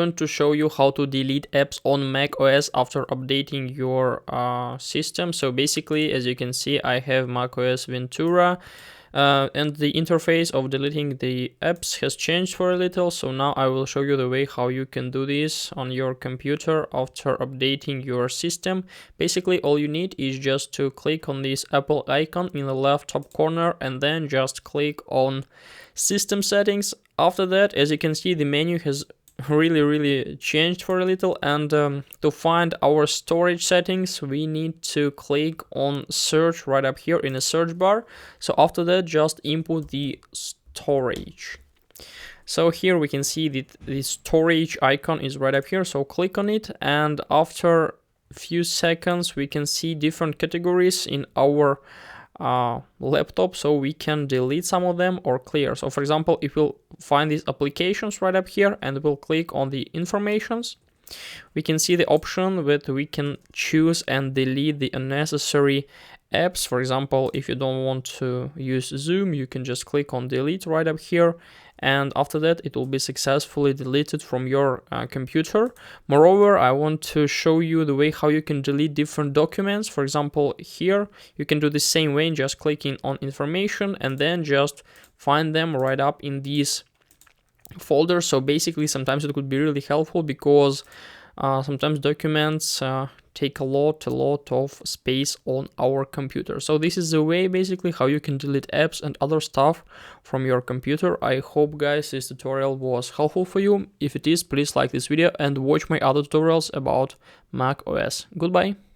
going to show you how to delete apps on macOS after updating your system. So basically, as you can see, I have macOS Ventura, and the interface of deleting the apps has changed for a little. So now I will show you the way how you can do this on your computer after updating your system. Basically, all you need is just to click on this Apple icon in the left top corner and then just click on System Settings. After that, as you can see, the menu has really changed for a little, and to find our storage settings we need to click on search right up here in the search bar. So after that, just input the storage. So here we can see that the storage icon is right up here, so click on it, and after a few seconds we can see different categories in our laptop, so we can delete some of them or clear. So for example, if we'll find these applications right up here and we'll click on the informations, we can see the option that we can choose and delete the unnecessary apps. For example, if you don't want to use Zoom, you can just click on delete right up here, and after that it will be successfully deleted from your computer. Moreover, I want to show you the way how you can delete different documents. For example, here you can do the same way, just clicking on information and then just find them right up in these folders. So basically, sometimes it could be really helpful because sometimes documents take a lot of space on our computer. So this is the way basically how you can delete apps and other stuff from your computer. I hope, guys, this tutorial was helpful for you. If it is, please like this video and watch my other tutorials about macOS. Goodbye.